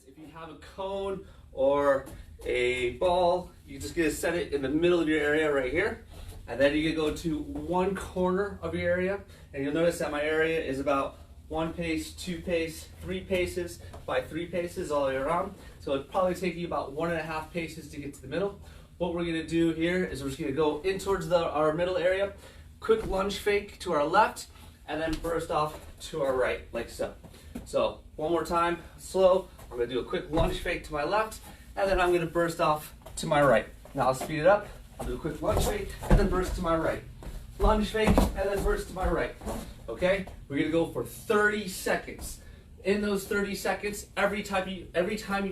If you have a cone or a ball, you just gonna set it in the middle of your area right here. And then you're gonna go to one corner of your area. And you'll notice that my area is about 1 pace, 2 pace, 3 paces by 3 paces all the way around. So it'd probably take you about 1.5 paces to get to the middle. What we're gonna do here is we're just gonna go in towards our middle area, quick lunge fake to our left, and then burst off to our right, like so. So one more time, slow. I'm gonna do a quick lunge fake to my left, and then I'm gonna burst off to my right. Now I'll speed it up. I'll do a quick lunge fake, and then burst to my right. Lunge fake, and then burst to my right. Okay? We're gonna go for 30 seconds. In those 30 seconds, every time you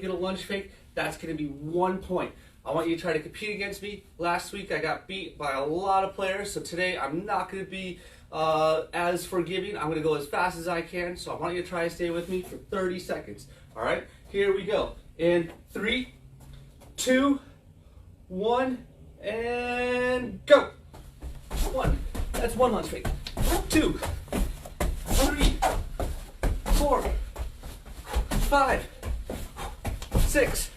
get a lunge fake, that's gonna be 1 point. I want you to try to compete against me. Last week I got beat by a lot of players, so today I'm not gonna be as forgiving. I'm gonna go as fast as I can, so I want you to try to stay with me for 30 seconds. All right, here we go. In 3, 2, 1, and go. 1, that's 1 lunge fake. 2, 3, 4, 5, 6,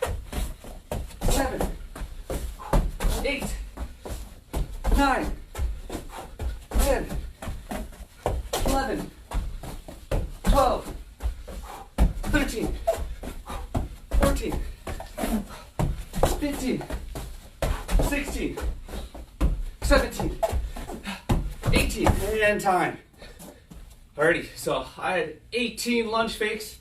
7, 8, 9, 10, 11, 12, 13, 14, 15, 16, 17, 18, and time. Alrighty, so I had 18 lunge fakes.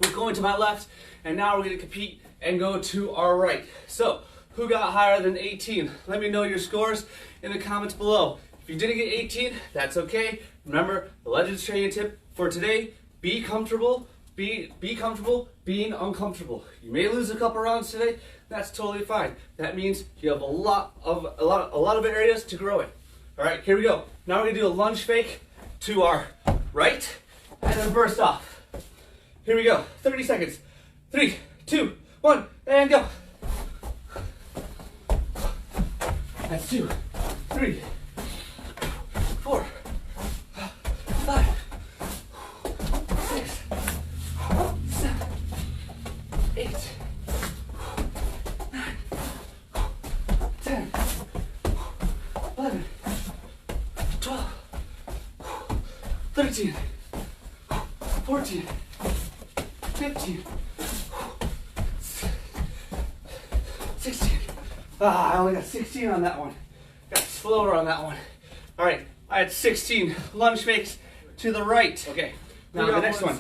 We're going to my left, and now we're going to compete and go to our right. So, who got higher than 18? Let me know your scores in the comments below. If you didn't get 18, that's okay. Remember, the Legends training tip for today, be comfortable. Be comfortable being uncomfortable. You may lose a couple rounds today. That's totally fine. That means you have a lot of areas to grow in. All right, here we go. Now we're gonna do a lunge fake to our right, and then burst off. Here we go. 30 seconds. 3, 2, 1, and go. That's 2, 3, 4, 5, 6, 7, 8, 9, 10, 11, 12, 13, 14, 15, 16. I only got 16 on that one. Got slower on that one. All right, I had 16 lunge fakes to the right. Okay, now the next one.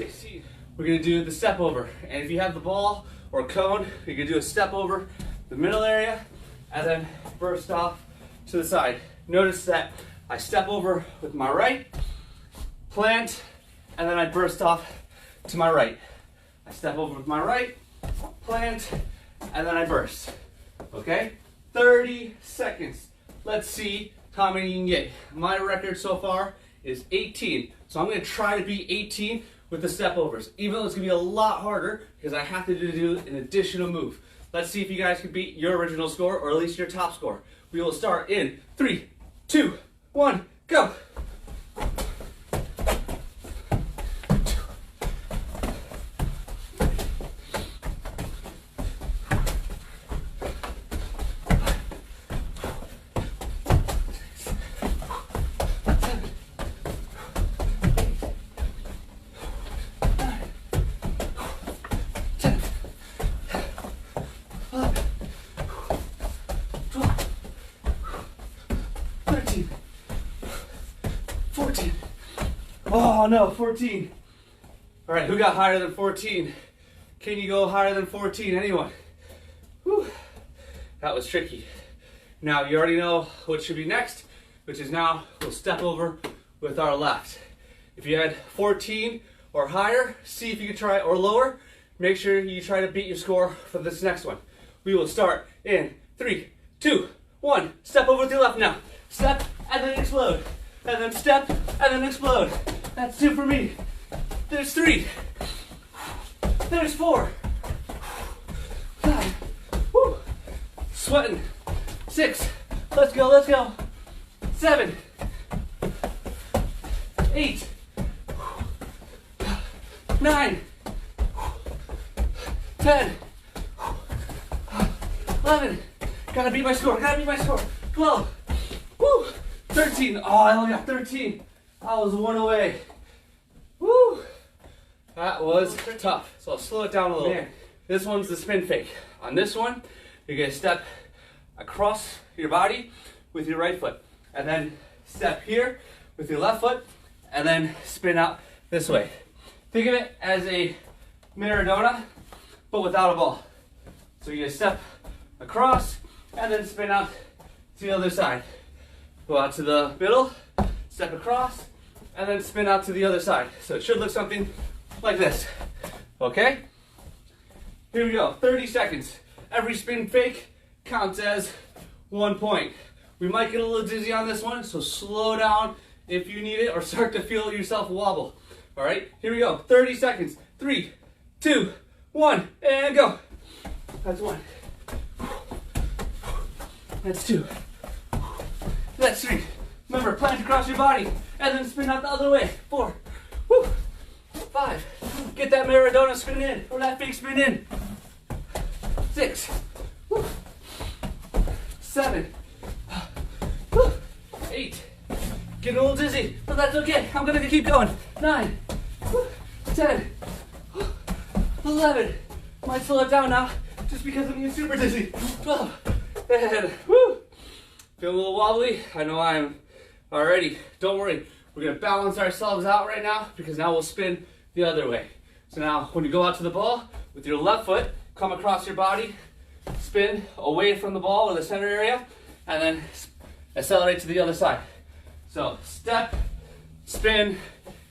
We're gonna do the step over. And if you have the ball or cone, you can do a step over the middle area and then burst off to the side. Notice that I step over with my right, plant, and then I burst off to my right. I step over with my right, plant, and then I burst. Okay? 30 seconds. Let's see how many you can get. My record so far is 18. So I'm gonna try to beat 18 with the step overs, even though it's gonna be a lot harder because I have to do an additional move. Let's see if you guys can beat your original score or at least your top score. We will start in 3, 2, 1, go. Oh no, 14. All right, who got higher than 14? Can you go higher than 14? Anyone? Whew. That was tricky. Now you already know what should be next, which is now we'll step over with our left. If you had 14 or higher, see if you can try, or lower, make sure you try to beat your score for this next one. We will start in 3, 2, 1. Step over with your left now. Step and then explode. And then step and then explode. That's 2 for me. There's 3. There's 4. 5. Woo. Sweating. 6. Let's go, let's go. 7. 8. 9. 10, 11, gotta beat my score, 12, woo, 13, oh, I only got 13, I was one away, woo, that was tough, so I'll slow it down a little. This one's the spin fake. On this one, you're gonna step across your body with your right foot, and then step here with your left foot, and then spin out this way. Think of it as a Maradona, but without a ball. So you step across, and then spin out to the other side. Go out to the middle, step across, and then spin out to the other side. So it should look something like this, okay? Here we go, 30 seconds. Every spin fake counts as 1 point. We might get a little dizzy on this one, so slow down if you need it or start to feel yourself wobble. All right, here we go, 30 seconds. 3, 2, 1, and go. That's 1. That's 2. That's 3. Remember, plant across your body and then spin out the other way. 4, woo, 5. Get that Maradona spin in, or that fake spin in. 6, woo, 7, woo, 8. Get a little dizzy, but that's okay. I'm gonna keep going. 9, woo, 10, woo, 11. Might slow it down now, just because I'm getting super dizzy. 12, and woo. Feel a little wobbly? I know I am already. Don't worry, we're gonna balance ourselves out right now, because now we'll spin the other way. So now, when you go out to the ball, with your left foot, come across your body, spin away from the ball or the center area, and then accelerate to the other side. So step, spin,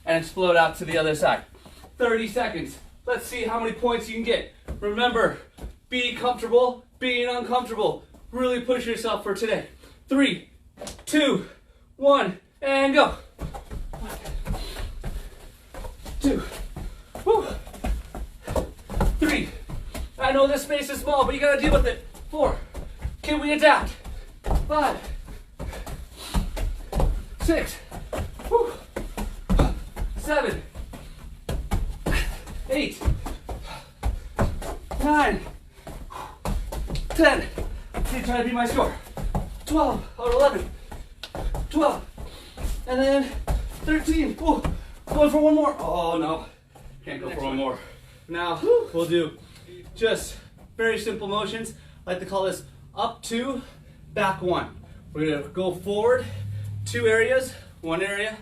and explode out to the other side. 30 seconds. Let's see how many points you can get. Remember, be comfortable being uncomfortable. Really push yourself for today. 3, 2, 1, and go. 1, 2, woo. 3. I know this space is small, but you gotta deal with it. 4. Can we adapt? 5, 6, woo. 7, 8, 9, 10. Keep trying to beat my score. 12 or 11, 12, and then 13. Ooh, going for one more. Oh no, can't go for one more. Now we'll do just very simple motions. I like to call this up 2, back 1. We're gonna go forward 2 areas, 1 area,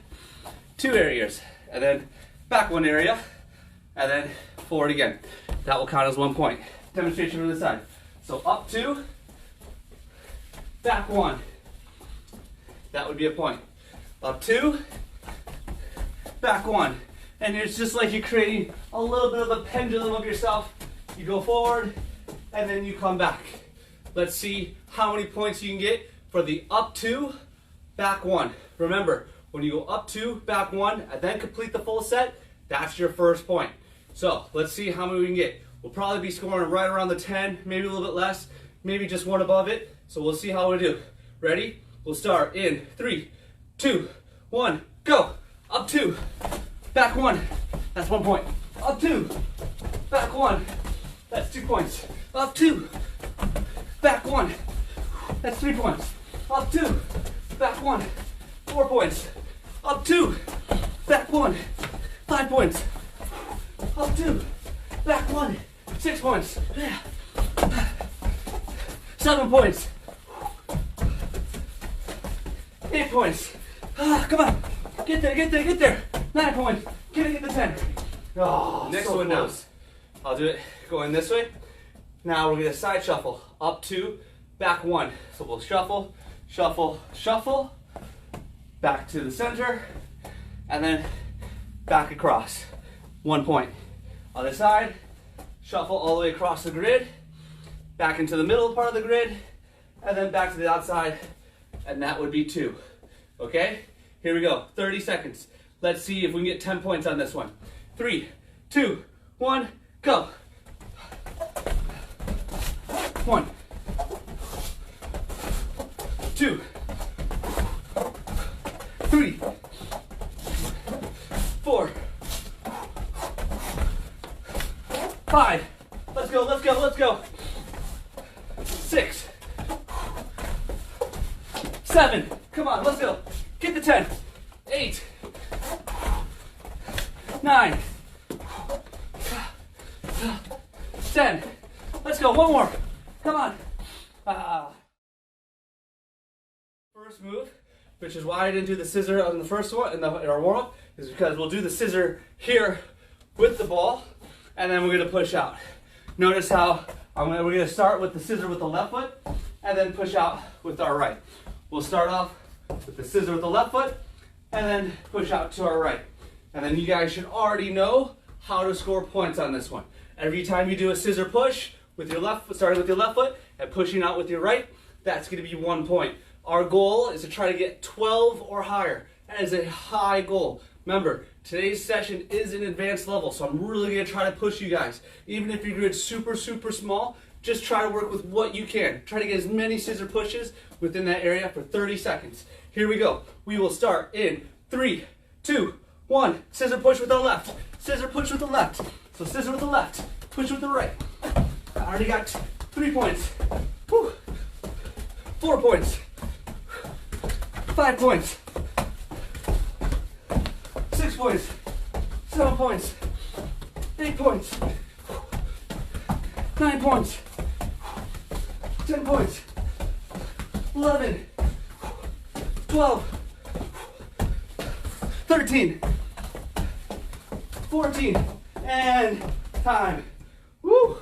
2 areas, and then back 1 area, and then forward again. That will count as 1 point. Demonstration from the side. So up 2, back 1. That would be a point. Up 2, back 1. And it's just like you're creating a little bit of a pendulum of yourself. You go forward, and then you come back. Let's see how many points you can get for the up 2, back 1. Remember, when you go up 2, back 1, and then complete the full set, that's your first point. So let's see how many we can get. We'll probably be scoring right around the 10, maybe a little bit less, maybe just 1 above it. So we'll see how we do. Ready? We'll start in 3, 2, 1, go. Up 2, back 1. That's 1 point. Up 2, back 1. That's 2 points. Up 2, back 1. That's 3 points. Up 2, back 1. 4 points. Up 2, back 1. 5 points. Up 2, back 1. 6 points. 7 points. 8 points. Come on. Get there, get there, get there. 9 points. Get the 10. Oh, next one now. I'll do it going this way. Now we're going to side shuffle. Up 2, back 1. So we'll shuffle, shuffle, shuffle. Back to the center. And then back across. 1 point. Other side. Shuffle all the way across the grid. Back into the middle part of the grid. And then back to the outside. And that would be 2. Okay? Here we go. 30 seconds. Let's see if we can get 10 points on this one. 3, 2, 1, go. 1, 2, 3, 4, 5. Let's go. go, let's go, let's go. 6, 7, come on, let's go. Get the 10, 8, 9, 10. Let's go, one more. Come on. First move, which is why I didn't do the scissor on the first one in our warm-up, is because we'll do the scissor here with the ball, and then we're going to push out. Notice how we're going to start with the scissor with the left foot, and then push out with our right. We'll start off with the scissor with the left foot, and then push out to our right. And then you guys should already know how to score points on this one. Every time you do a scissor push with your left foot, starting with your left foot and pushing out with your right, that's going to be 1 point. Our goal is to try to get 12 or higher. That is a high goal. Remember, today's session is an advanced level, so I'm really going to try to push you guys. Even if your grid's super, super small, just try to work with what you can. Try to get as many scissor pushes within that area for 30 seconds. Here we go. We will start in 3, 2, 1. Scissor push with our left. Scissor push with the left. So scissor with the left, push with the right. I already got 3 points. Whew. 4 points. 5 points. 6 points. 7 points. 8 points. 9 points. 10 points. 11. 12. 13. 14. And time. Woo!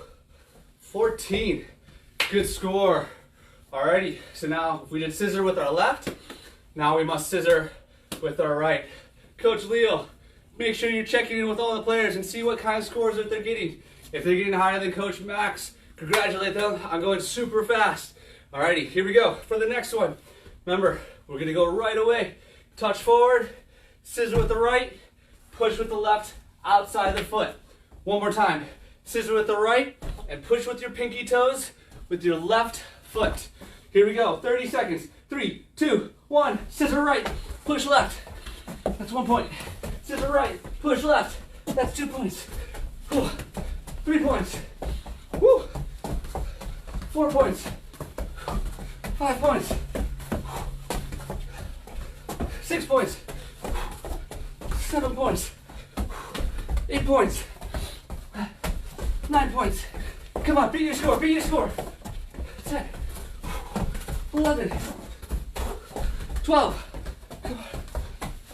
14. Good score. Alrighty, so now if we did scissor with our left, now we must scissor with our right. Coach Leo, make sure you're checking in with all the players and see what kind of scores that they're getting. If they're getting higher than Coach Max, congratulate them. I'm going super fast. Alrighty, here we go for the next one. Remember, we're gonna go right away. Touch forward, scissor with the right, push with the left, outside the foot. One more time. Scissor with the right and push with your pinky toes with your left foot. Here we go. 30 seconds. 3, 2, 1. Scissor right, push left. That's 1 point. Scissor right, push left. That's 2 points. Whew. 3 points. Woo. 4 points. 5 points. 6 points. 7 points. 8 points. 9 points. Come on, beat your score, beat your score. 10, 11, 12,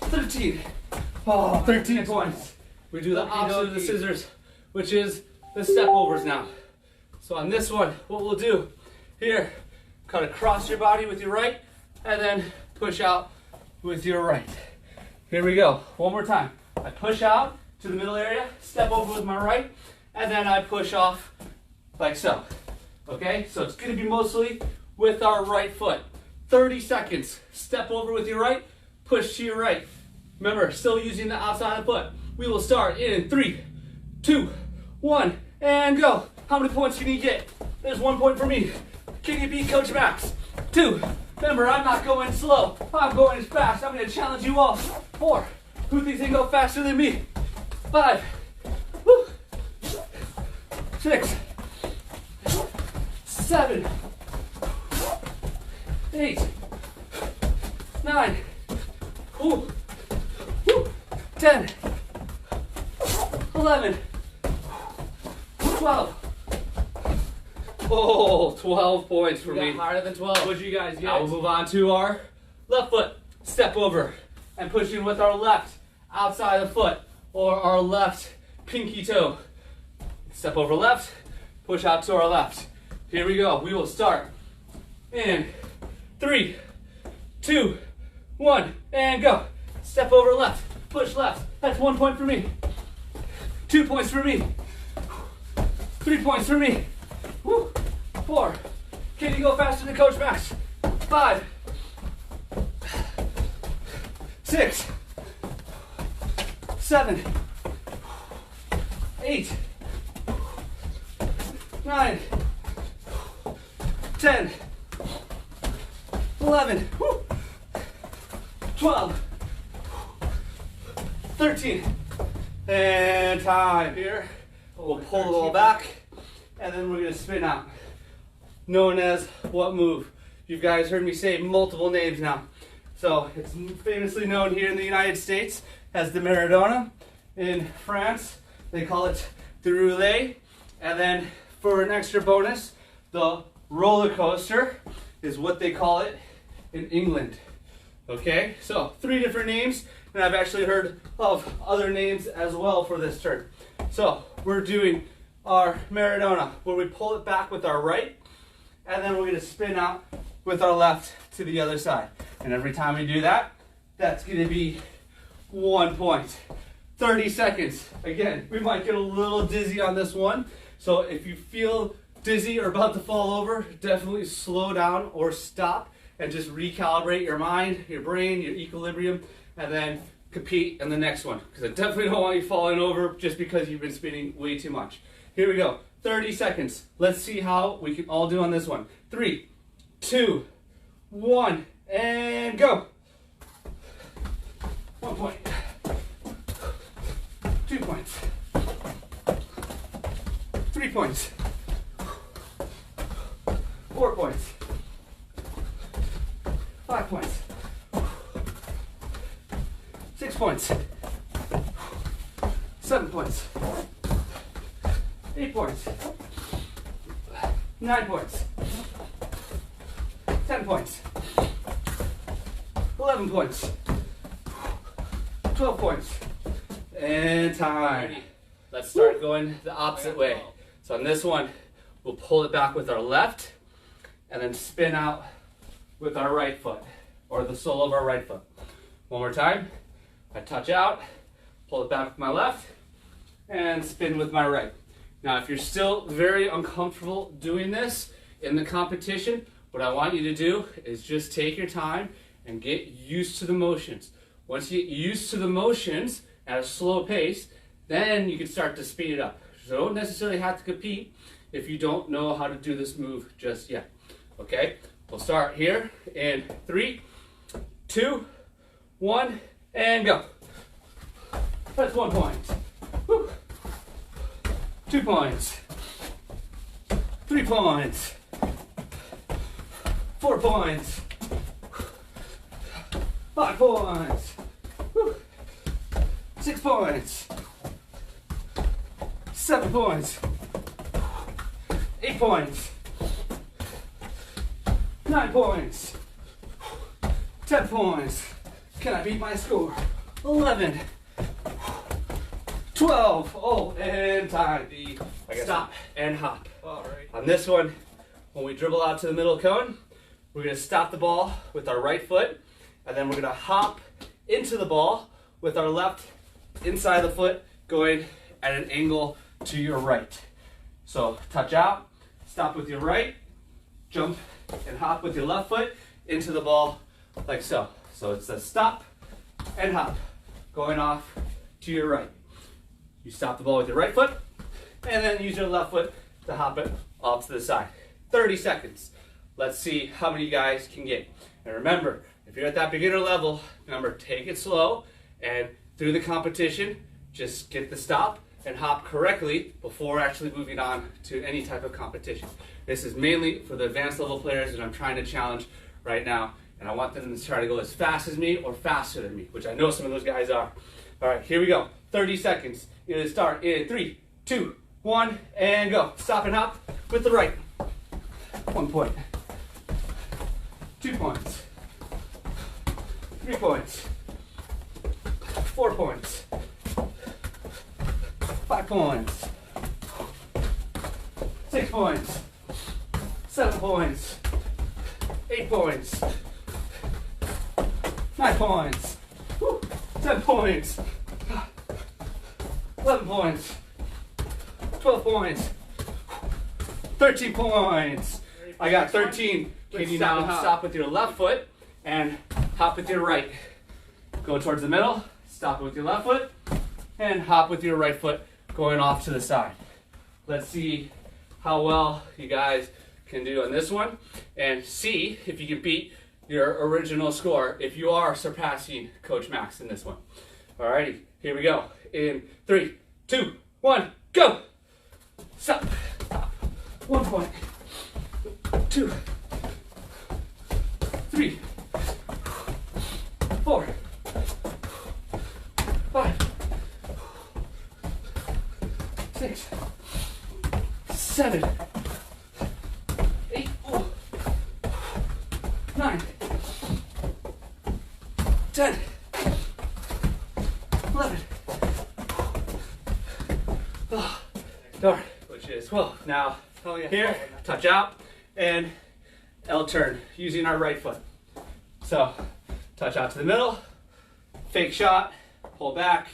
13. Oh, 13 points. We do the opposite of the scissors, which is the step overs now. So on this one, what we'll do here, kind of cross your body with your right, and then push out with your right. Here we go. One more time. I push out to the middle area, step over with my right, and then I push off like so. Okay, so it's going to be mostly with our right foot. 30 seconds. Step over with your right, push to your right. Remember, still using the outside of the foot. We will start in 3, 2, 1, and go. How many points can you get? There's 1 point for me. Can you beat Coach Max? 2. Remember, I'm not going slow. I'm going as fast. I'm going to challenge you all. 4. Who thinks they can go faster than me? 5. Woo. 6. 7. 8. 9. Ooh. Woo. 10. 11. 12. Oh, 12 points for me. Higher than 12. What you guys get? Now we'll move on to our left foot. Step over and pushing with our left outside the foot or our left pinky toe. Step over left, push out to our left. Here we go. We will start in 3, 2, 1, and go. Step over left, push left. That's 1 point for me. 2 points for me. 3 points for me. Woo. 4. Can you go faster than Coach Max? 5. 6. 7. 8. 9. 10. 11. 12. 13. And time. Here, we'll pull the ball back and then we're gonna spin out. Known as what move? You guys heard me say multiple names now. So it's famously known here in the United States as the Maradona. In France, they call it the roulette. And then for an extra bonus, the roller coaster is what they call it in England. Okay, so 3 different names, and I've actually heard of other names as well for this turn. So we're doing our Maradona, where we pull it back with our right, and then we're gonna spin out with our left to the other side. And every time we do that, that's gonna be 1 point. 30 seconds. Again, we might get a little dizzy on this one. So if you feel dizzy or about to fall over, definitely slow down or stop and just recalibrate your mind, your brain, your equilibrium, and then compete in the next one. Because I definitely don't want you falling over just because you've been spinning way too much. Here we go. 30 seconds. Let's see how we can all do on this one. 3, 2, 1, and go. 1 point. 2 points. 3 points. 4 points. 5 points. 6 points. 7 points. 8 points. 9 points. 10 points. 11 points. 12 points. And time. Let's start going the opposite way. So on this one, we'll pull it back with our left and then spin out with our right foot, or the sole of our right foot. One more time. I touch out, pull it back with my left, and spin with my right. Now, if you're still very uncomfortable doing this in the competition, what I want you to do is just take your time and get used to the motions. Once you get used to the motions at a slow pace, then you can start to speed it up. So don't necessarily have to compete if you don't know how to do this move just yet. Okay, we'll start here in 3, 2, 1, and go. That's 1 point. Woo. 2 points. 3 points. 4 points. 5 points. Woo. 6 points. 7 points. 8 points. 9 points. 10 points. Can I beat my score? 11. 12. Oh, and time. Stop and hop. All right. On this one, when we dribble out to the middle cone, we're going to stop the ball with our right foot, and then we're going to hop into the ball with our left inside the foot, going at an angle to your right. So touch out, stop with your right, jump and hop with your left foot into the ball like so. So it's a stop and hop going off to your right. You stop the ball with your right foot and then use your left foot to hop it off to the side. 30 seconds. Let's see how many you guys can get. And remember, if you're at that beginner level, remember, take it slow, and through the competition, just get the stop and hop correctly before actually moving on to any type of competition. This is mainly for the advanced level players that I'm trying to challenge right now, and I want them to try to go as fast as me or faster than me, which I know some of those guys are. All right, here we go. 30 seconds. You're gonna start in 3, 2, 1, and go. Stop and hop with the right. 1 point. 2 points. 3 points. 4 points. 5 points. 6 points. 7 points. 8 points. 9 points. 10 points. 11 points. 12 points. 13 points. I got 13. Can you now stop with your left foot and hop with your right? Go towards the middle, stop with your left foot, and hop with your right foot going off to the side. Let's see how well you guys can do on this one and see if you can beat your original score if you are surpassing Coach Max in this one. Alrighty, here we go. In 3, 2, 1, go! Stop, hop, 1 point, 2, 3, 4, 5, 6, 7, 8, 9, 10, 11. Darn, which is 12. Now, here, touch out, and L turn, using our right foot. So, touch out to the middle, fake shot, pull back,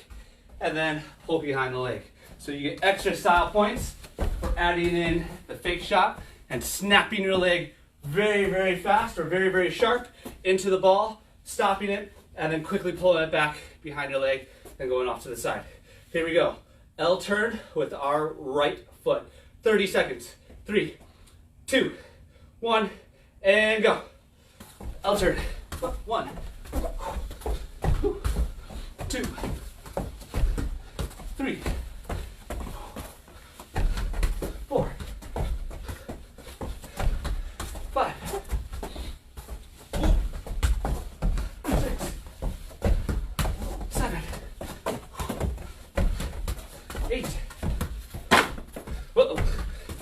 and then pull behind the leg. So you get extra style points for adding in the fake shot and snapping your leg very, very fast or very, very sharp into the ball, stopping it, and then quickly pulling it back behind your leg and going off to the side. Here we go. L turn with our right foot. 30 seconds. 3, 2, 1, and go. L turn. 1, 2, 3, 4, 5, 6, 7, 8,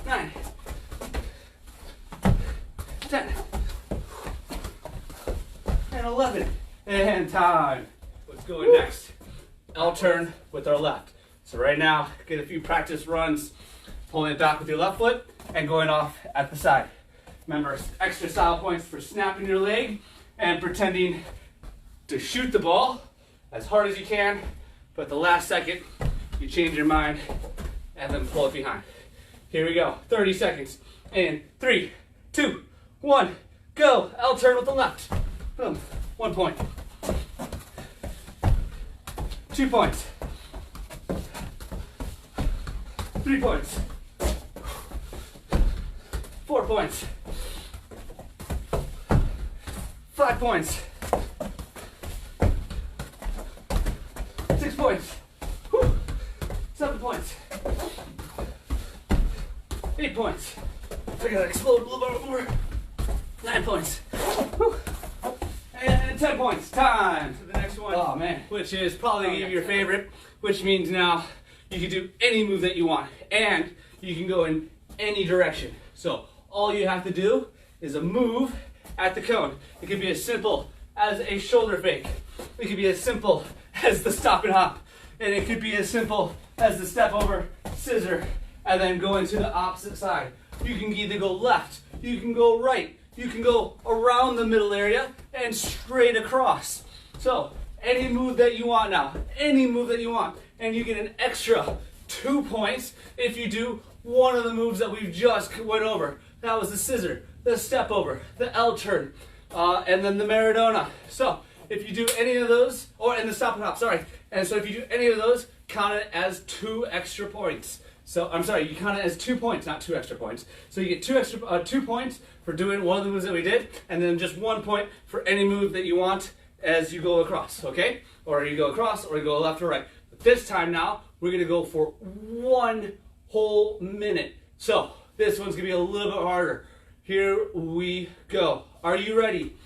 9, 10, and 11. And time. Let's go next. L turn with our left. So right now, get a few practice runs, pulling it back with your left foot and going off at the side. Remember, extra style points for snapping your leg and pretending to shoot the ball as hard as you can, but the last second, you change your mind and then pull it behind. Here we go, 30 seconds. And 3, 2, 1, go. L turn with the left. Boom, 1 point. 2 points. 3 points. 4 points. 5 points. 6 points. 7 points. 8 points. I gotta explode a little bit more. 9 points. And 10 points. Time for the next one. Oh man. Which is probably your favorite, which means now you can do any move that you want and you can go in any direction. So all you have to do is a move at the cone. It could be as simple as a shoulder fake. It could be as simple as the stop and hop. And it could be as simple as the step over scissor and then go into the opposite side. You can either go left, you can go right, you can go around the middle area and straight across. So any move that you want now, any move that you want, and you get an extra 2 points if you do one of the moves that we've just went over. That was the scissor, the step over, the L turn, and then the Maradona. So if you do any of those, and the stop and hop, sorry. And so if you do any of those, count it as 2 extra points. So I'm sorry, you count it as 2 points, not 2 extra points. So you get 2 points for doing one of the moves that we did, and then just 1 point for any move that you want as you go across, okay? Or you go across, or you go left or right. But this time now, we're gonna go for 1 whole minute. So this one's gonna be a little bit harder. Here we go. Are you ready?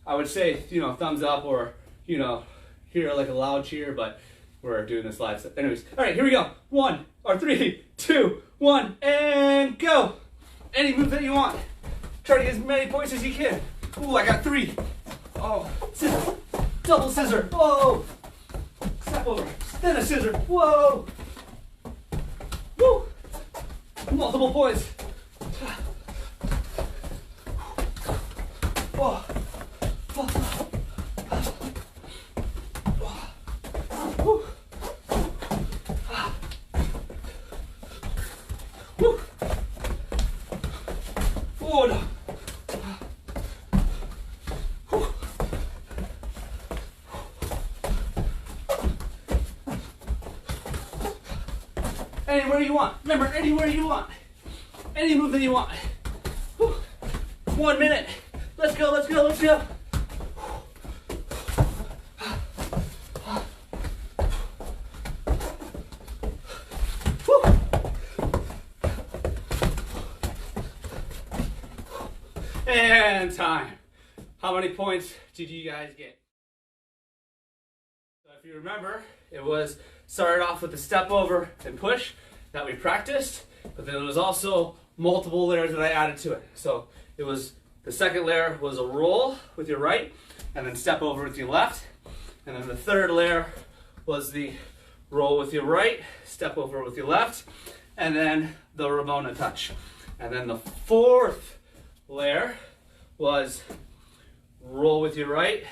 I would say, thumbs up or, hear like a loud cheer, but we're doing this live. So anyways, all right, here we go. 3, 2, 1, and go. Any move that you want. Try to get as many points as you can. Ooh, I got 3. Oh, scissor, double scissor. Oh, step over, then a scissor. Whoa. Woo. Multiple points. Oh. Anywhere you want. Remember, anywhere you want. Any move that you want. 1 minute. Let's go, let's go, let's go. And time. How many points did you guys get? So if you remember, it was started off with the step over and push that we practiced, but then it was also multiple layers that I added to it. So it was, the second layer was a roll with your right, and then step over with your left. And then the third layer was the roll with your right, step over with your left, and then the Rabona touch. And then the fourth layer was roll with your right,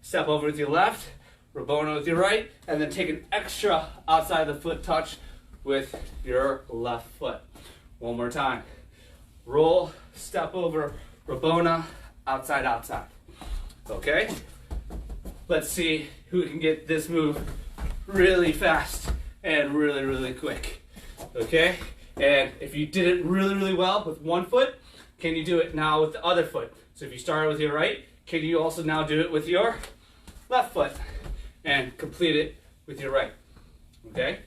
step over with your left, Rabona with your right, and then take an extra outside the foot touch with your left foot. One more time. Roll, step over, Rabona, outside, outside. Okay? Let's see who can get this move really fast and really, really quick. Okay? And if you did it really, really well with one foot, can you do it now with the other foot? So if you started with your right, can you also now do it with your left foot and complete it with your right? Okay?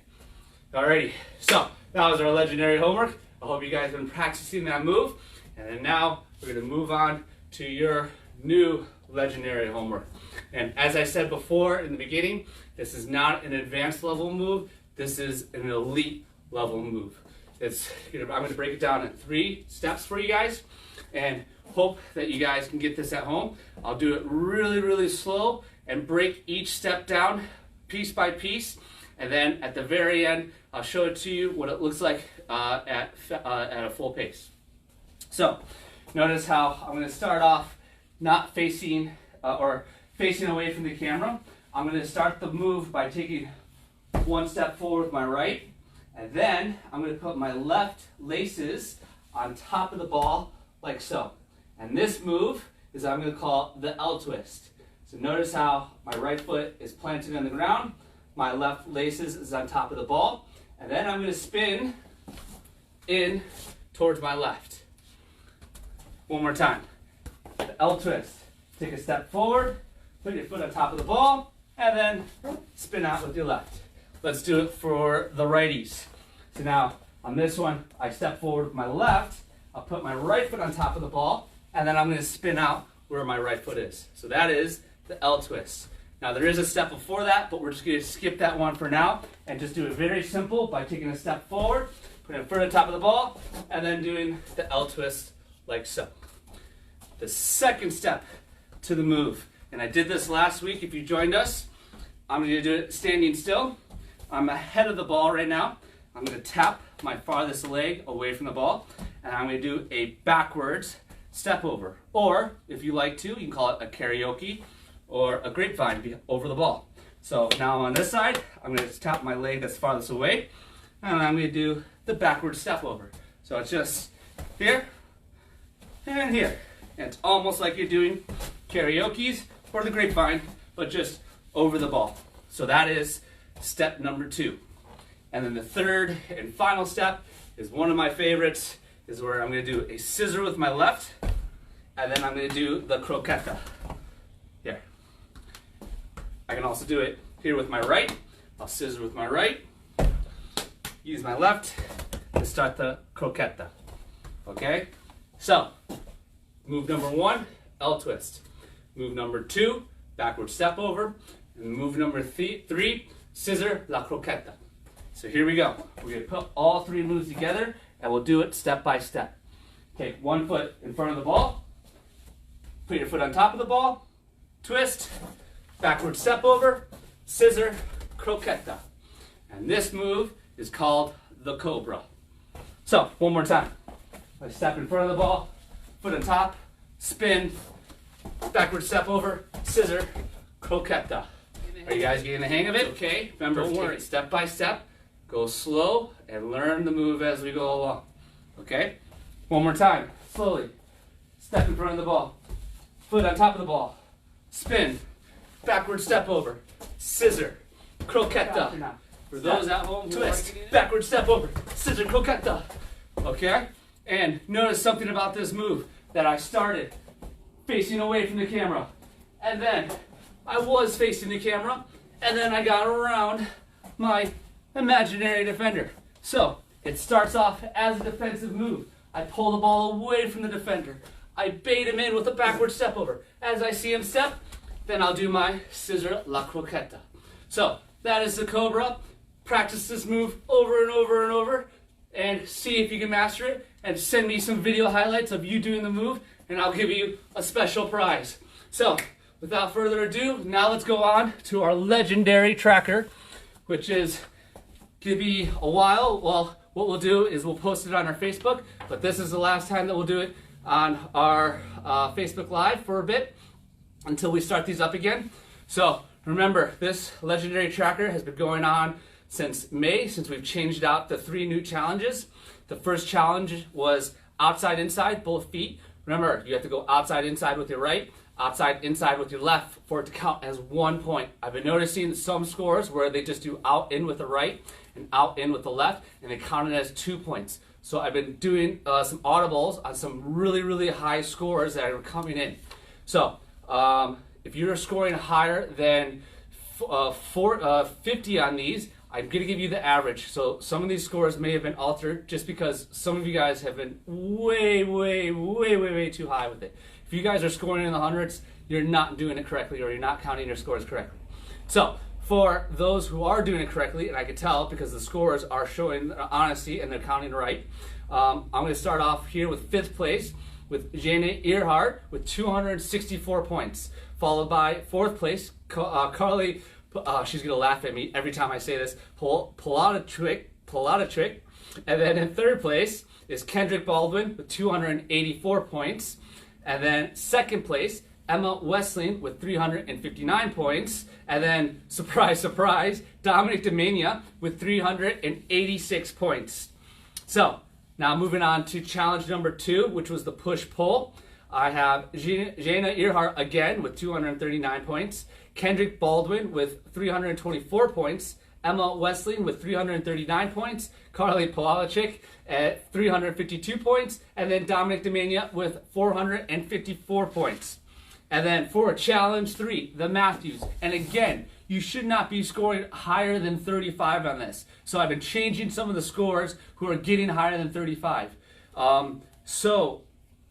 Alrighty, so that was our legendary homework. I hope you guys have been practicing that move. And then now we're going to move on to your new legendary homework. And as I said before in the beginning, this is not an advanced level move. This is an elite level move. I'm going to break it down in 3 steps for you guys, and hope that you guys can get this at home. I'll do it really, really slow and break each step down piece by piece. And then at the very end, I'll show it to you what it looks like at a full pace. So notice how I'm going to start off not facing or facing away from the camera. I'm going to start the move by taking one step forward with my right, and then I'm going to put my left laces on top of the ball like so. And this move is I'm going to call the L twist. So notice how my right foot is planted on the ground, my left laces is on top of the ball, and then I'm going to spin in towards my left. One more time. The L twist. Take a step forward, put your foot on top of the ball, and then spin out with your left. Let's do it for the righties. So now on this one, I step forward with my left, I'll put my right foot on top of the ball, and then I'm going to spin out where my right foot is. So that is the L twist. Now there is a step before that, but we're just going to skip that one for now and just do it very simple by taking a step forward, putting a foot on top of the ball, and then doing the L twist like so. The second step to the move, and I did this last week if you joined us, I'm going to do it standing still. I'm ahead of the ball right now. I'm going to tap my farthest leg away from the ball, and I'm going to do a backwards step over. Or, if you like to, you can call it a karaoke or a grapevine over the ball. So now I'm on this side, I'm going to tap my leg that's farthest away, and I'm going to do the backwards step over. So it's just here and here. And it's almost like you're doing karaoke's or the grapevine, but just over the ball. So that is step number 2. And then the third and final step is one of my favorites, is where I'm going to do a scissor with my left, and then I'm going to do the croqueta. Here. I can also do it here with my right. I'll scissor with my right, use my left to start the croqueta. Okay? So, move number 1, L twist. Move number 2, backward step over. And move number 3, scissor la croqueta. So here we go. We're going to put all 3 moves together, and we'll do it step by step. Take one foot in front of the ball, put your foot on top of the ball, twist, backward step over, scissor, croqueta. And this move is called the cobra. So, one more time. I step in front of the ball, foot on top, spin, backward step over, scissor, croqueta. Are you guys getting the hang of it? Okay, remember, take it step by step, go slow, and learn the move as we go along. Okay? One more time, slowly. Step in front of the ball, foot on top of the ball, spin, backward step over, scissor, croqueta. For those at home, twist, backward step over, scissor, croqueta. Okay? And notice something about this move, that I started facing away from the camera, and then I was facing the camera, and then I got around my imaginary defender. So it starts off as a defensive move. I pull the ball away from the defender. I bait him in with a backward step over. As I see him step, then I'll do my scissor la croqueta. So that is the Cobra. Practice this move over and over and over and see if you can master it, and send me some video highlights of you doing the move and I'll give you a special prize. So without further ado, now let's go on to our legendary tracker, which is going to be a while. Well, what we'll do is we'll post it on our Facebook, but this is the last time that we'll do it on our Facebook Live for a bit until we start these up again. So remember, this legendary tracker has been going on since May, since we've changed out the 3 new challenges. The first challenge was outside inside, both feet. Remember, you have to go outside inside with your right, outside inside with your left for it to count as 1 point. I've been noticing some scores where they just do out in with the right and out in with the left, and they count it as 2 points. So I've been doing some audibles on some really, really high scores that are coming in. So if you're scoring higher than 50 on these, I'm going to give you the average. So some of these scores may have been altered just because some of you guys have been way too high with it. If you guys are scoring in the hundreds, you're not doing it correctly, or you're not counting your scores correctly. So for those who are doing it correctly, and I can tell because the scores are showing honesty and they're counting right, I'm going to start off here with 5th place with Jane Earhart with 264 points, followed by 4th place, Carly. She's gonna laugh at me every time I say this. Polata Trick. And then in 3rd place is Kendrick Baldwin with 284 points. And then 2nd place, Emma Westling with 359 points. And then, surprise, surprise, Dominic Demania with 386 points. So now moving on to challenge number 2, which was the push-pull. I have Jana Earhart again with 239 points, Kendrick Baldwin with 324 points, Emma Westling with 339 points, Carly Polachik at 352 points, and then Dominic Demania with 454 points. And then for challenge 3, the Matthews. And again, you should not be scoring higher than 35 on this. So I've been changing some of the scores who are getting higher than 35. So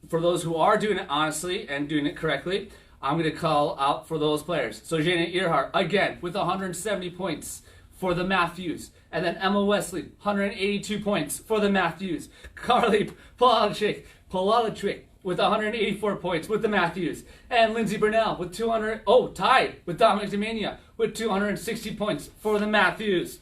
for those who are doing it honestly and doing it correctly, I'm going to call out for those players. So Jana Earhart, again, with 170 points for the Matthews. And then Emma Wesley, 182 points for the Matthews. Carly Polachik with 184 points with the Matthews. And Lindsay Burnell with tied with Dominic Demania with 260 points for the Matthews.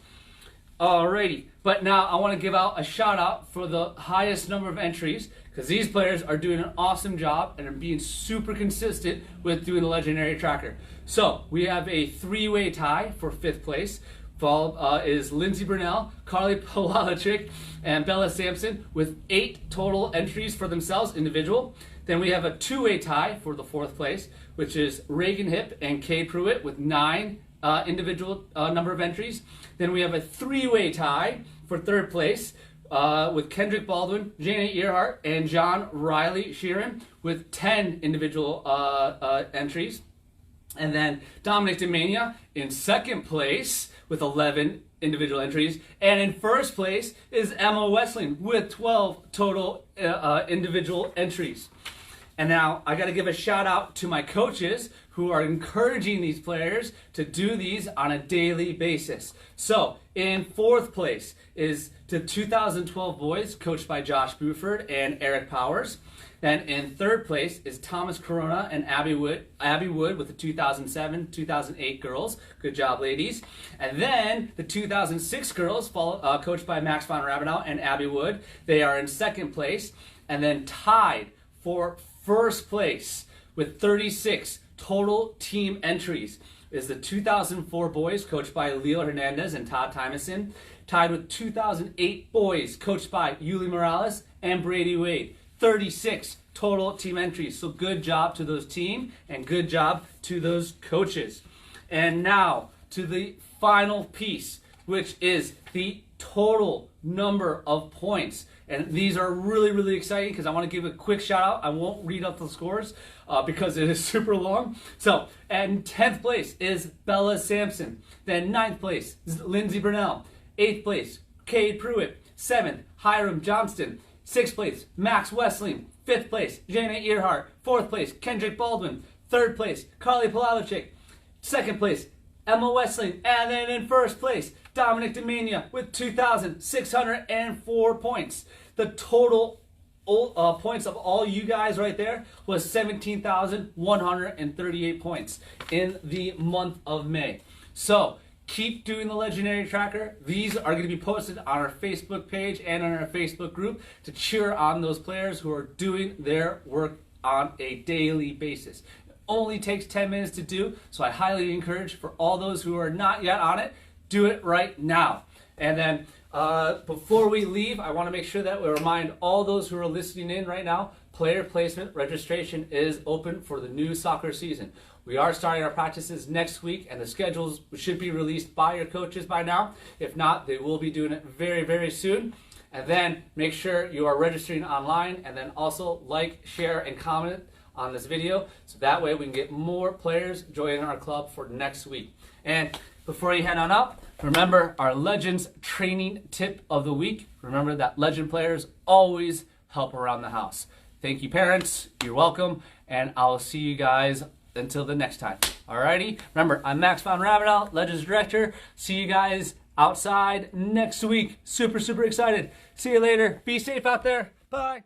Alrighty, but now I want to give out a shout out for the highest number of entries, because these players are doing an awesome job and are being super consistent with doing the legendary tracker. So we have a 3-way tie for 5th place. Followed is Lindsay Burnell, Carly Polachik, and Bella Sampson with 8 total entries for themselves, individual. Then we have a 2-way tie for the 4th place, which is Reagan Hip and Cade Pruitt with 9 individual number of entries. Then we have a 3-way tie for 3rd place with Kendrick Baldwin, Jana Earhart, and John Riley Sheeran with 10 individual entries. And then Dominic Demania in 2nd place with 11 individual entries. And in 1st place is Emma Westling with 12 total individual entries. And now I got to give a shout out to my coaches who are encouraging these players to do these on a daily basis. So in 4th place is the 2012 boys, coached by Josh Buford and Eric Powers. Then in 3rd place is Thomas Corona and Abby Wood with the 2007-2008 girls. Good job, ladies. And then the 2006 girls, coached by Max von Rabenau and Abby Wood. They are in 2nd place. And then tied for 1st place with 36 total team entries is the 2004 boys, coached by Leo Hernandez and Todd Tymason, tied with 2008 boys, coached by Yuli Morales and Brady Wade. 36 total team entries. So good job to those team and good job to those coaches. And now to the final piece, which is the total number of points. And these are really, really exciting because I want to give a quick shout out. I won't read out the scores because it is super long. So, in 10th place is Bella Sampson. Then 9th place is Lindsay Burnell. 8th place, Cade Pruitt. 7th, Hiram Johnston. 6th place, Max Westling. 5th place, Janet Earhart. 4th place, Kendrick Baldwin. 3rd place, Carly Palalichik. 2nd place, Emma Westling. And then in 1st place, Dominic Demania with 2,604 points. The total points of all you guys right there was 17,138 points in the month of May. So keep doing the Legendary Tracker. These are going to be posted on our Facebook page and on our Facebook group to cheer on those players who are doing their work on a daily basis. It only takes 10 minutes to do, so I highly encourage for all those who are not yet on it, do it right now. And then before we leave, I want to make sure that we remind all those who are listening in right now, player placement registration is open for the new soccer season. We are starting our practices next week, and the schedules should be released by your coaches by now. If not, they will be doing it very, very soon. And then make sure you are registering online, and then also like, share, and comment on this video, so that way we can get more players joining our club for next week. And before you head on up, remember our Legends training tip of the week. Remember that Legend players always help around the house. Thank you, parents. You're welcome, and I'll see you guys until the next time. Alrighty? Remember, I'm Max von Ravenel, Legends Director. See you guys outside next week. Super, super excited. See you later. Be safe out there. Bye.